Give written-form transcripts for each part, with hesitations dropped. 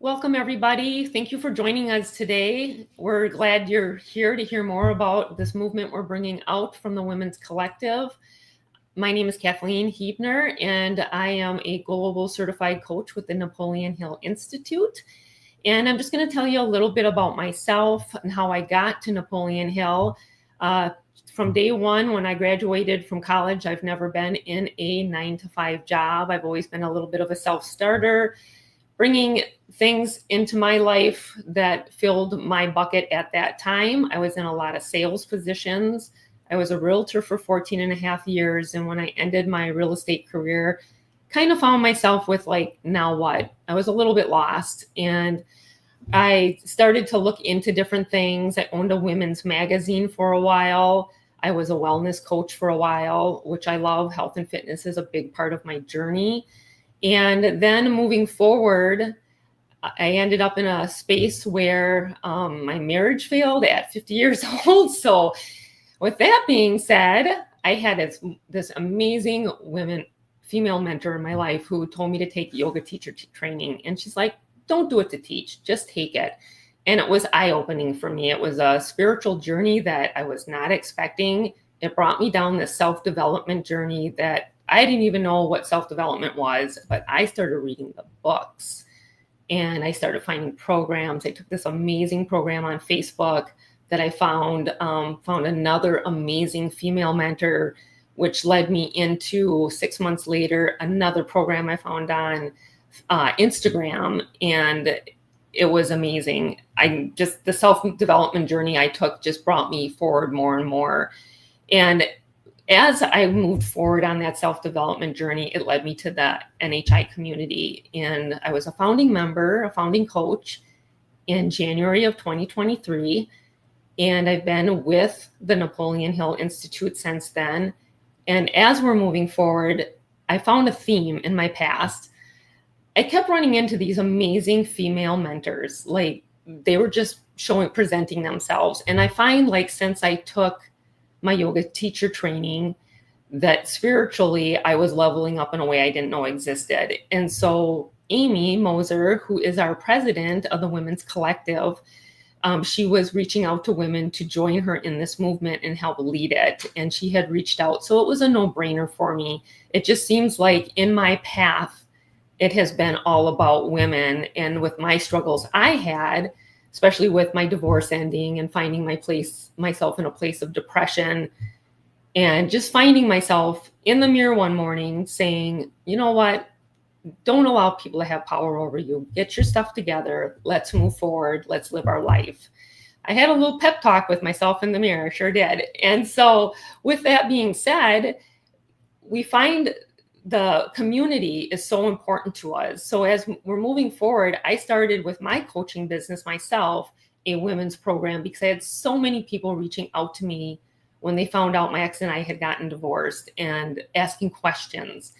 Welcome, everybody. Thank you for joining us today. We're glad you're here to hear more about this movement we're bringing out from the Women's Collective. My name is Kathleen Hebner, and I am a global certified coach with the Napoleon Hill Institute. And I'm just going to tell you a little bit about myself and how I got to Napoleon Hill. From day one, when I graduated from college, I've never been in a 9-to-5 job. I've always been a little bit of a self-starter, bringing things into my life that filled my bucket at that time. I was in a lot of sales positions. I was a realtor for 14 and a half years. And when I ended my real estate career, kind of found myself with now what? I was a little bit lost. And I started to look into different things. I owned a women's magazine for a while. I was a wellness coach for a while, which I love. Health and fitness is a big part of my journey. And then moving forward, I ended up in a space where my marriage failed at 50 years old. So with that being said, I had this amazing female mentor in my life who told me to take yoga teacher training. And she's like, don't do it to teach, just take it. And it was eye-opening for me. It was a spiritual journey that I was not expecting. It brought me down this self-development journey that I didn't even know what self-development was, but I started reading the books and I started finding programs. I took this amazing program on Facebook that I found another amazing female mentor, which led me into 6 months later, another program I found on Instagram. And it was amazing. The self-development journey I took just brought me forward more and more. And as I moved forward on that self-development journey, it led me to the NHI community. And I was a founding member, a founding coach in January of 2023. And I've been with the Napoleon Hill Institute since then. And as we're moving forward, I found a theme in my past. I kept running into these amazing female mentors. They were just presenting themselves. And I find since I took my yoga teacher training, that spiritually I was leveling up in a way I didn't know existed. And so Amy Moser, who is our president of the Women's Collective, she was reaching out to women to join her in this movement and help lead it. And she had reached out. So it was a no-brainer for me. It just seems like in my path, it has been all about women. And with my struggles I had, especially with my divorce ending and finding myself in a place of depression, and just finding myself in the mirror one morning saying, you know what? Don't allow people to have power over you. Get your stuff together. Let's move forward. Let's live our life. I had a little pep talk with myself in the mirror, sure did. And so with that being said, we find the community is so important to us. So as we're moving forward, I started with my coaching business myself, a women's program, because I had so many people reaching out to me when they found out my ex and I had gotten divorced and asking questions,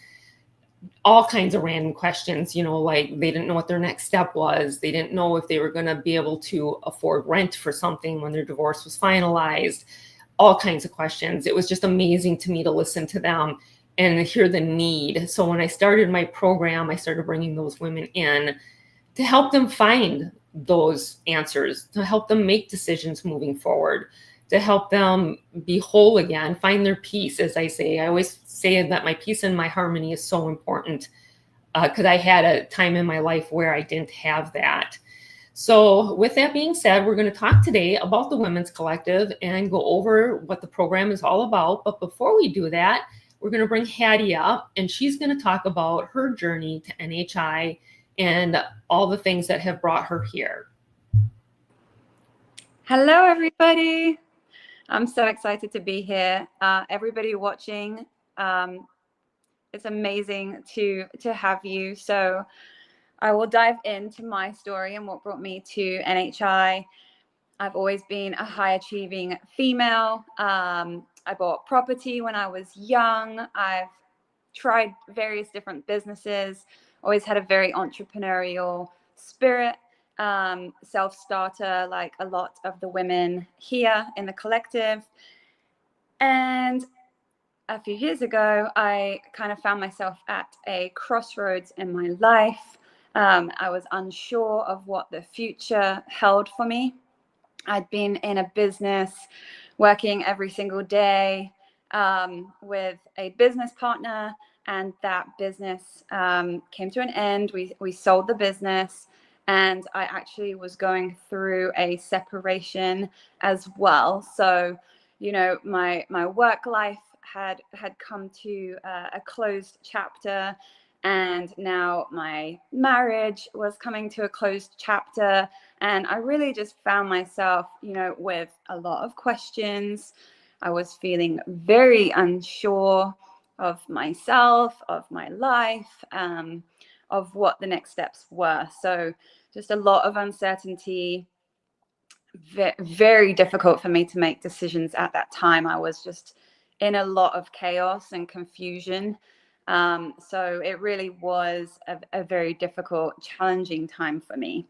all kinds of random questions, they didn't know what their next step was. They didn't know if they were going to be able to afford rent for something when their divorce was finalized, all kinds of questions. It was just amazing to me to listen to them and hear the need. So when I started my program, I started bringing those women in to help them find those answers, to help them make decisions moving forward, to help them be whole again, find their peace. As I say, I always say that my peace and my harmony is so important because I had a time in my life where I didn't have that. So with that being said, we're going to talk today about the Women's Collective and go over what the program is all about. But before we do that, we're going to bring Hattie up, and she's going to talk about her journey to NHI and all the things that have brought her here. Hello, everybody. I'm so excited to be here. Everybody watching, it's amazing to have you. So I will dive into my story and what brought me to NHI. I've always been a high achieving female. I bought property when I was young. I've tried various different businesses, always had a very entrepreneurial spirit, self-starter, like a lot of the women here in the collective. And a few years ago, I kind of found myself at a crossroads in my life. I was unsure of what the future held for me. I'd been in a business working every single day with a business partner, and that business came to an end. We sold the business, and I actually was going through a separation as well. So, my work life had come to a closed chapter, and now my marriage was coming to a closed chapter. And I really just found myself, with a lot of questions. I was feeling very unsure of myself, of my life, of what the next steps were. So just a lot of uncertainty, very difficult for me to make decisions at that time. I was just in a lot of chaos and confusion. So it really was a very difficult, challenging time for me.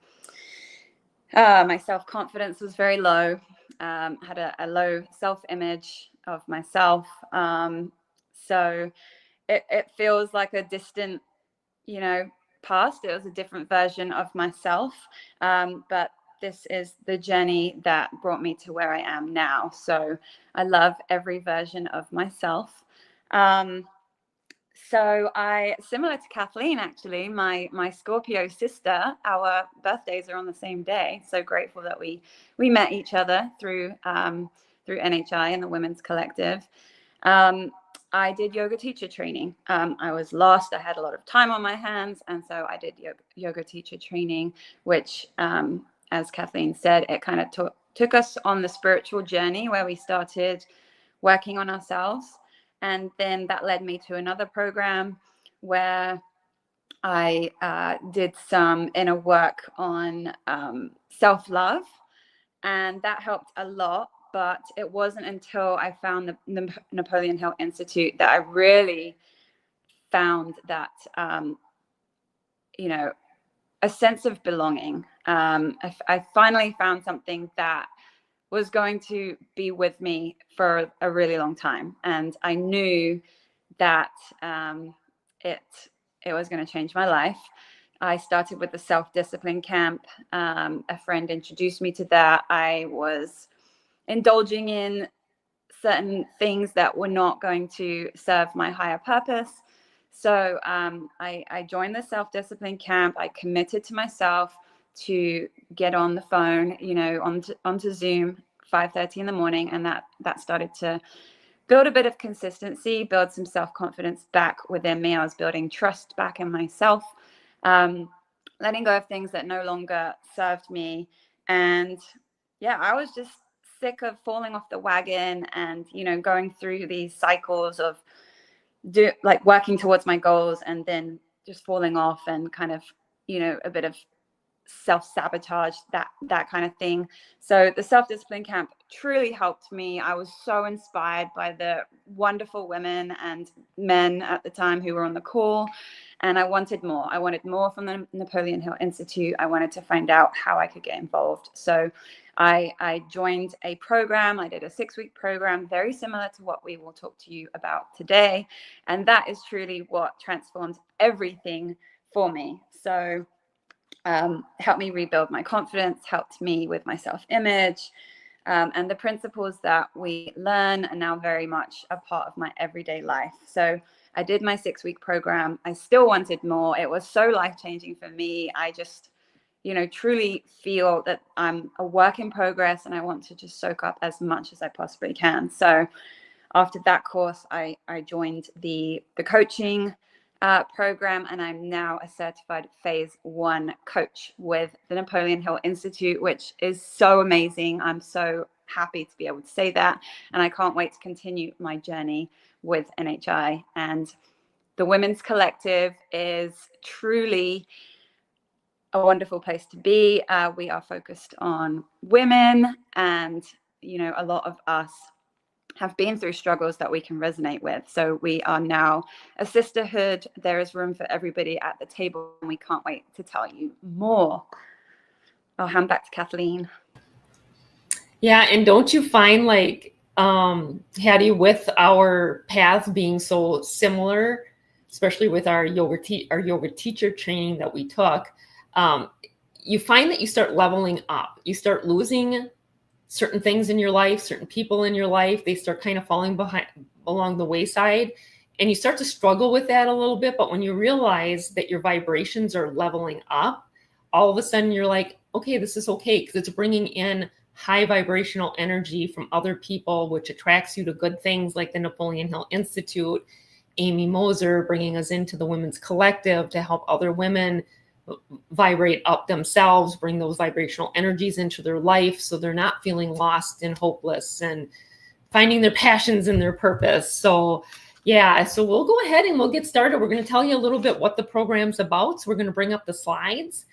My self-confidence was very low, had a low self-image of myself. So it feels like a distant, past. It was a different version of myself. But this is the journey that brought me to where I am now. So I love every version of myself. So similar to Kathleen, actually, my Scorpio sister, our birthdays are on the same day. So grateful that we met each other through NHI and the Women's Collective. I did yoga teacher training. I was lost. I had a lot of time on my hands. And so I did yoga teacher training, which, as Kathleen said, it kind of took us on the spiritual journey where we started working on ourselves. And then that led me to another program where I did some inner work on self-love. And that helped a lot. But it wasn't until I found the Napoleon Hill Institute that I really found that, a sense of belonging. I finally found something that was going to be with me for a really long time. And I knew that it was going to change my life. I started with the self-discipline camp. A friend introduced me to that. I was indulging in certain things that were not going to serve my higher purpose. So I joined the self-discipline camp. I committed to myself to get on the phone, onto Zoom, 5:30 in the morning. And that started to build a bit of consistency, build some self-confidence back within me. I was building trust back in myself, letting go of things that no longer served me. And yeah, I was just sick of falling off the wagon and, going through these cycles of working towards my goals and then just falling off and kind of, a bit of self-sabotage, that kind of thing. So the self-discipline camp truly helped me. I was so inspired by the wonderful women and men at the time who were on the call, and I wanted more. I wanted more from the Napoleon Hill Institute. I wanted to find out how I could get involved. So I joined a program. I did a 6-week program, very similar to what we will talk to you about today. And that is truly what transformed everything for me. So helped me rebuild my confidence, helped me with my self-image. And the principles that we learn are now very much a part of my everyday life. So I did my 6-week program. I still wanted more. It was so life-changing for me. I just, truly feel that I'm a work in progress and I want to just soak up as much as I possibly can. So after that course, I joined the coaching program, and I'm now a certified phase 1 coach with the Napoleon Hill Institute, which is so amazing. I'm so happy to be able to say that, and I can't wait to continue my journey with NHI. And the Women's Collective is truly a wonderful place to be. We are focused on women, and a lot of us have been through struggles that we can resonate with. So we are now a sisterhood. There is room for everybody at the table, and we can't wait to tell you more. I'll hand back to Kathleen. Yeah, and don't you find Hattie, with our paths being so similar, especially with our yoga teacher training that we took, you find that you start leveling up. You start losing certain things in your life, certain people in your life. They start kind of falling behind along the wayside, and you start to struggle with that a little bit. But when you realize that your vibrations are leveling up, all of a sudden you're like, okay, this is okay, because it's bringing in high vibrational energy from other people, which attracts you to good things like the Napoleon Hill Institute, Amy Moser bringing us into the Women's Collective to help other women vibrate up themselves, bring those vibrational energies into their life so they're not feeling lost and hopeless and finding their passions and their purpose. So yeah, so we'll go ahead and we'll get started. We're going to tell you a little bit what the program's about. So we're going to bring up the slides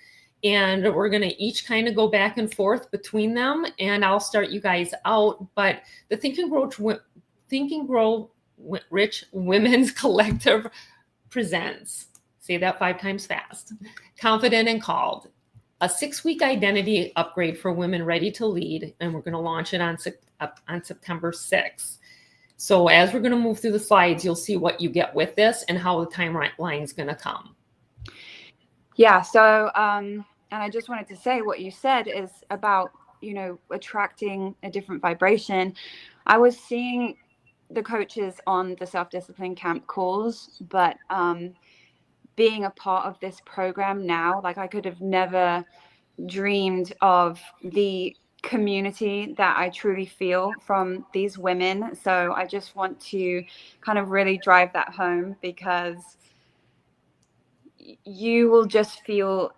and we're going to each kind of go back and forth between them, and I'll start you guys out. But the Think and Grow Rich Women's Collective presents, say that 5 times fast, Confident and Called, a 6-week identity upgrade for women ready to lead, and we're going to launch it on September 6th. So as we're going to move through the slides, you'll see what you get with this and how the timeline is going to come. Yeah, so and I just wanted to say what you said is about, you know, attracting a different vibration. I was seeing the coaches on the self-discipline camp calls, but being a part of this program now, like I could have never dreamed of the community that I truly feel from these women. So I just want to kind of really drive that home, because you will just feel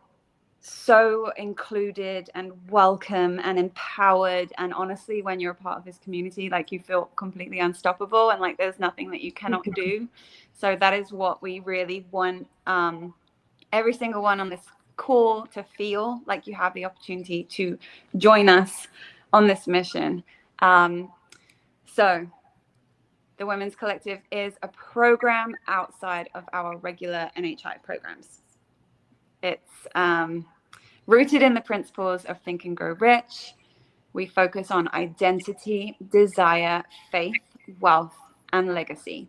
so included and welcome and empowered. And honestly, when you're a part of this community, like, you feel completely unstoppable and like there's nothing that you cannot do. So that is what we really want every single one on this call to feel, like you have the opportunity to join us on this mission. So the Women's Collective is a program outside of our regular NHI programs. It's rooted in the principles of Think and Grow Rich. We focus on identity, desire, faith, wealth, and legacy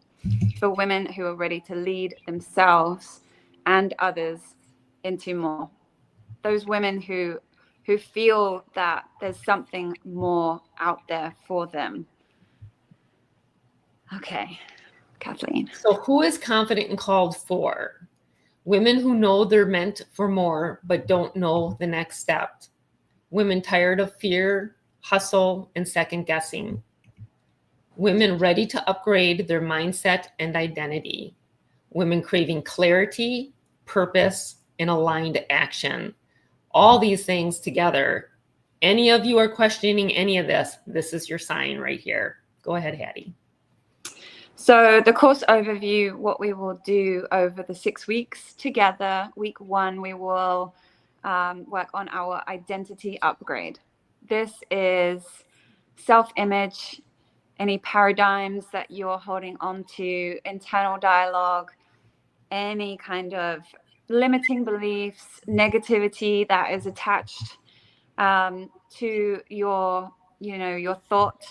for women who are ready to lead themselves and others into more. Those women who feel that there's something more out there for them. Okay, Kathleen. So who is confident and called for? Women who know they're meant for more, but don't know the next step. Women tired of fear, hustle, and second guessing. Women ready to upgrade their mindset and identity. Women craving clarity, purpose, and aligned action. All these things together. Any of you are questioning any of this, this is your sign right here. Go ahead, Hattie. So the course overview, what we will do over the 6 weeks together. Week 1, we will work on our identity upgrade. This is self-image, any paradigms that you're holding on to, internal dialogue, any kind of limiting beliefs, negativity that is attached to your, you know, your thought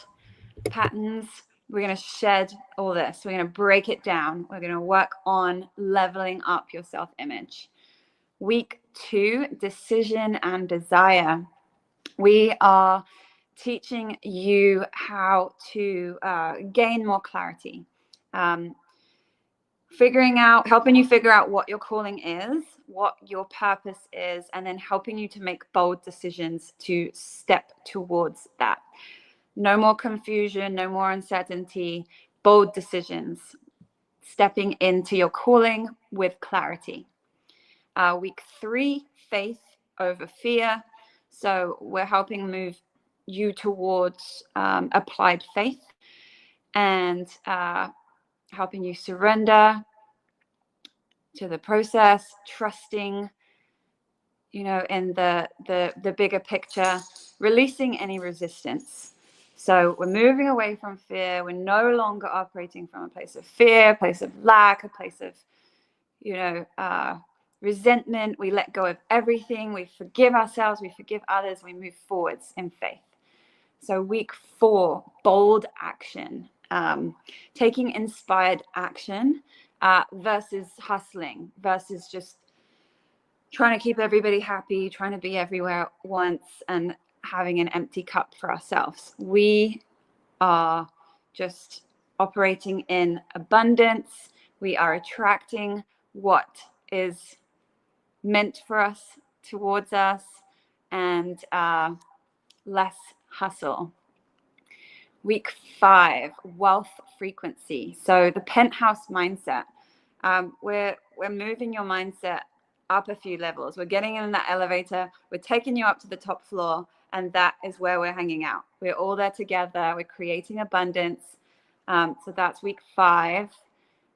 patterns. We're going to shed all this. We're going to break it down. We're going to work on leveling up your self-image. Week 2, decision and desire. We are teaching you how to gain more clarity, helping you figure out what your calling is, what your purpose is, and then helping you to make bold decisions to step towards that. No more confusion, no more uncertainty, bold decisions, stepping into your calling with clarity. Week 3, faith over fear. So we're helping move you towards applied faith and helping you surrender to the process, trusting, you know, in the bigger picture, releasing any resistance. So we're moving away from fear. We're no longer operating from a place of fear, a place of lack, a place of, you know, resentment. We let go of everything. We forgive ourselves. We forgive others. We move forwards in faith. So week 4, bold action, taking inspired action versus hustling, versus just trying to keep everybody happy, trying to be everywhere at once, and having an empty cup for ourselves. We are just operating in abundance. We are attracting what is meant for us, towards us, and less hustle. Week 5, wealth frequency. So the penthouse mindset. We're moving your mindset up a few levels. We're getting in that elevator. We're taking you up to the top floor, and that is where we're hanging out. We're all there together. We're creating abundance. So that's week 5.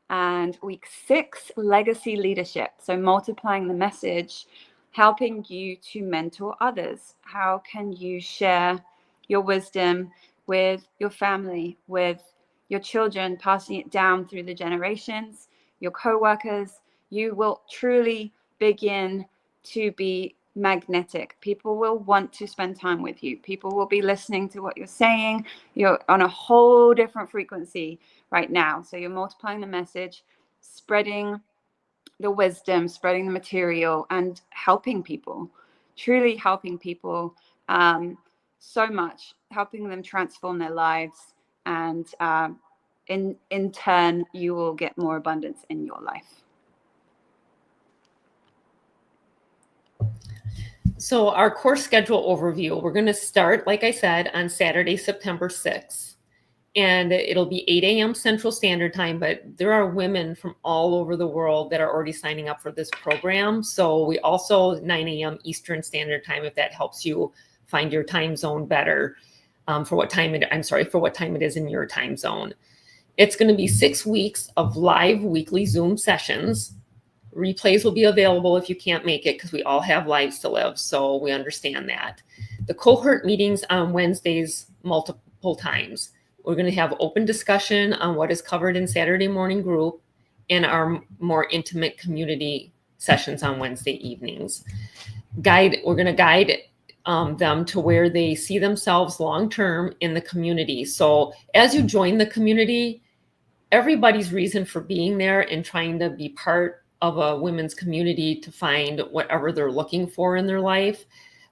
And week 6, legacy leadership. So multiplying the message, helping you to mentor others. How can you share your wisdom with your family, with your children, passing it down through the generations, your co-workers? You will truly begin to be magnetic. People will want to spend time with you. People will be listening to what you're saying. You're on a whole different frequency right now. So you're multiplying the message, spreading the wisdom, spreading the material, and helping people, truly helping people so much, helping them transform their lives. And in turn, you will get more abundance in your life. So our course schedule overview, we're going to start, like I said, on Saturday, September 6th. And it'll be 8 a.m. Central Standard Time, but there are women from all over the world that are already signing up for this program. So we also 9 a.m. Eastern Standard Time, if that helps you find your time zone better, for what time it is in your time zone. It's going to be 6 weeks of live weekly Zoom sessions. Replays will be available if you can't make it, because we all have lives to live, so we understand that. The cohort meetings on Wednesdays multiple times. We're going to have open discussion on what is covered in Saturday morning group and our more intimate community sessions on Wednesday evenings. We're going to guide them to where they see themselves long-term in the community. So as you join the community, everybody's reason for being there and trying to be part of a women's community to find whatever they're looking for in their life,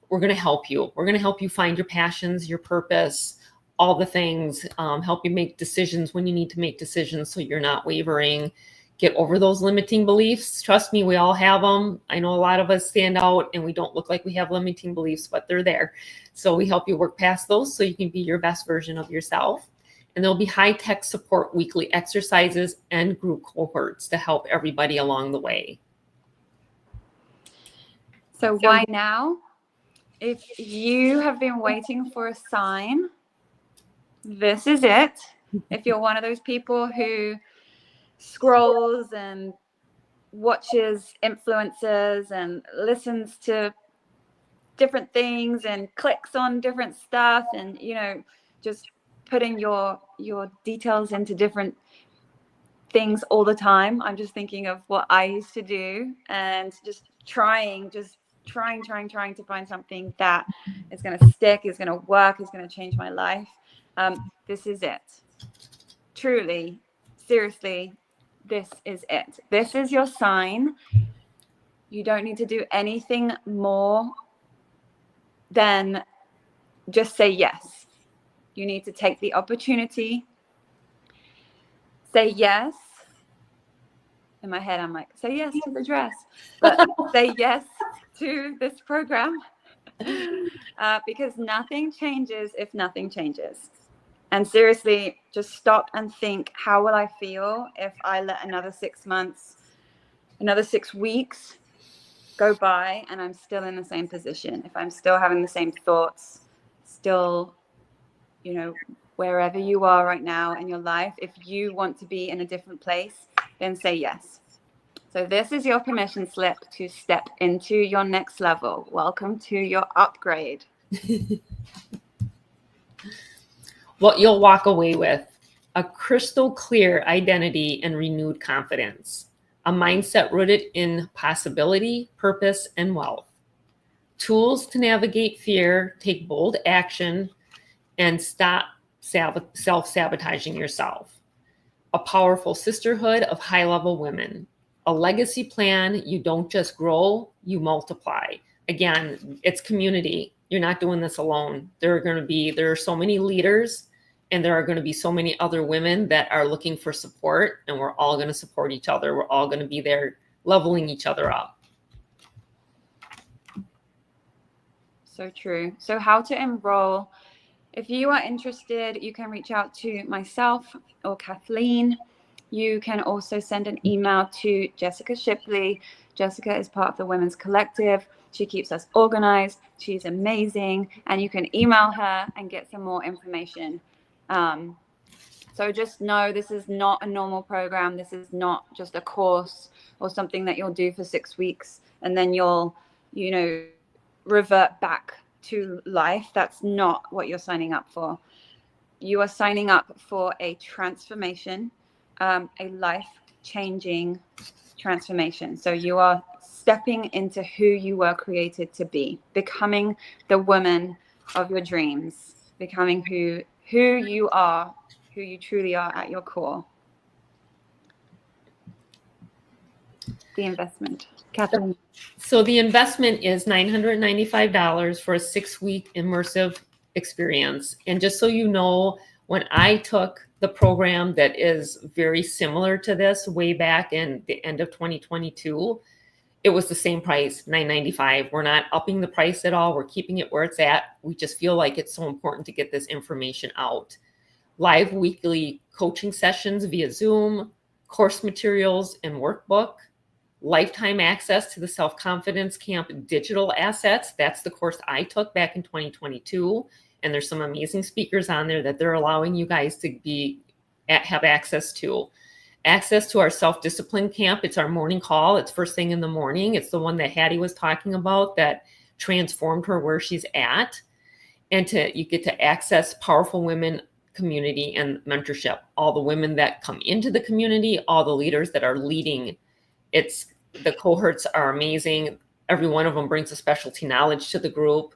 we're going to help you. We're going to help you find your passions, your purpose, all the things, help you make decisions when you need to make decisions so you're not wavering. Get over those limiting beliefs. Trust me, we all have them. I know a lot of us stand out and we don't look like we have limiting beliefs, but they're there. So we help you work past those so you can be your best version of yourself. And there'll be high-tech support weekly exercises and group cohorts to help everybody along the way. So why now? If you have been waiting for a sign, this is it. If you're one of those people who scrolls and watches influencers and listens to different things and clicks on different stuff and, just putting your details into different things all the time. I'm just thinking of what I used to do and just trying to find something that is going to stick, is going to work, is going to change my life. This is it. Truly, seriously, this is it. This is your sign. You don't need to do anything more than just say yes. You need to take the opportunity, say yes. In my head, I'm like, say yes to the dress, but say yes to this program, because nothing changes if nothing changes. And seriously, just stop and think, how will I feel if I let another 6 months, another 6 weeks go by and I'm still in the same position? If I'm still having the same thoughts, still, wherever you are right now in your life, if you want to be in a different place, then say yes. So this is your permission slip to step into your next level. Welcome to your upgrade. What you'll walk away with: a crystal clear identity and renewed confidence, a mindset rooted in possibility, purpose, and wealth, tools to navigate fear, take bold action, and stop self-sabotaging yourself, a powerful sisterhood of high-level women. A legacy plan, you don't just grow, you multiply. Again, it's community. You're not doing this alone. There are so many leaders, and there are going to be so many other women that are looking for support, and we're all going to support each other. We're all going to be there leveling each other up. So true. So how to enroll? If you are interested, you can reach out to myself or Kathleen. You can also send an email to Jessica Shipley. Jessica is part of the Women's Collective. She keeps us organized. She's amazing. And you can email her and get some more information. So just know this is not a normal program. This is not just a course or something that you'll do for 6 weeks and then you'll, revert back to life. That's not what you're signing up for. You are signing up for a transformation, a life-changing transformation. So you are stepping into who you were created to be, becoming the woman of your dreams, becoming who you are, who you truly are at your core. The investment, Kathleen. So the investment is $995 for a 6-week immersive experience. And just so you know, when I took the program that is very similar to this way back in the end of 2022, it was the same price, $995. We're not upping the price at all. We're keeping it where it's at. We just feel like it's so important to get this information out. Live weekly coaching sessions via Zoom, course materials and workbook, lifetime access to the Self-Confidence Camp digital assets. That's the course I took back in 2022. And there's some amazing speakers on there that they're allowing you guys to have access to. Access to our self-discipline camp. It's our morning call. It's first thing in the morning. It's the one that Hattie was talking about that transformed her where she's at. And you get to access powerful women community and mentorship. All the women that come into the community, all the leaders that are leading. The cohorts are amazing. Every one of them brings a specialty knowledge to the group.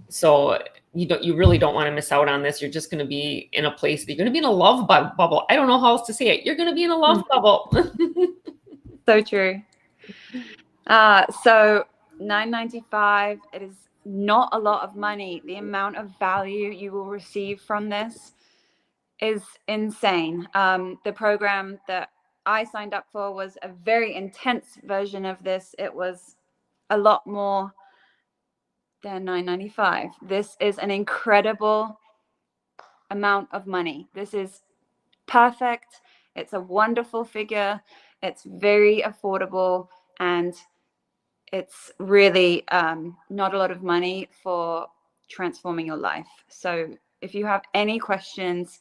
So you really don't want to miss out on this. You're just going to be in a place that you're going to be in a love bubble. I don't know how else to say it. You're going to be in a love bubble. So true. So $995, it is not a lot of money. The amount of value you will receive from this is insane. The program that I signed up for was a very intense version of this. It was a lot more than $995. This is an incredible amount of money. This is perfect. It's a wonderful figure. It's very affordable, and it's really not a lot of money for transforming your life. So if you have any questions,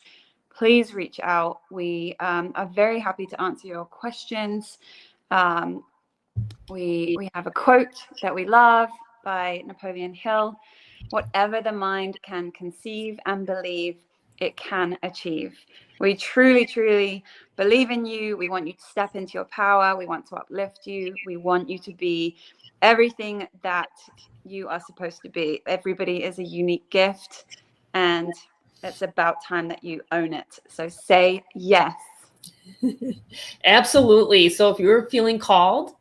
please reach out. We are very happy to answer your questions. We have a quote that we love by Napoleon Hill: "Whatever the mind can conceive and believe, it can achieve." We truly, truly believe in you. We want you to step into your power. We want to uplift you. We want you to be everything that you are supposed to be. Everybody is a unique gift, and it's about time that you own it. So say yes. Absolutely. So if you're feeling called,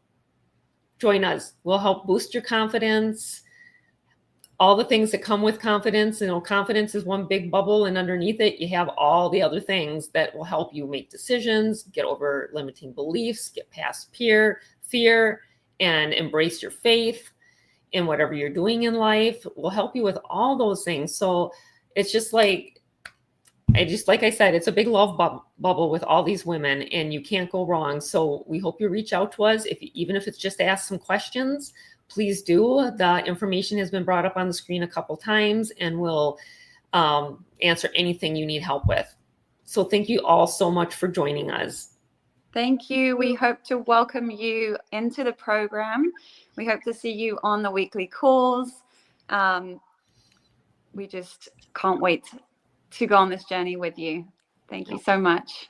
join us. We'll help boost your confidence. All the things that come with confidence. Confidence is one big bubble, and underneath it, you have all the other things that will help you make decisions, get over limiting beliefs, get past fear, and embrace your faith in whatever you're doing in life. We'll help you with all those things. So it's just like I said, it's a big love bubble with all these women, and you can't go wrong. So we hope you reach out to us. Even if it's just to ask some questions, please do. The information has been brought up on the screen a couple times, and we'll answer anything you need help with. So thank you all so much for joining us. Thank you. We hope to welcome you into the program. We hope to see you on the weekly calls. We just can't wait to go on this journey with you. Thank you so much.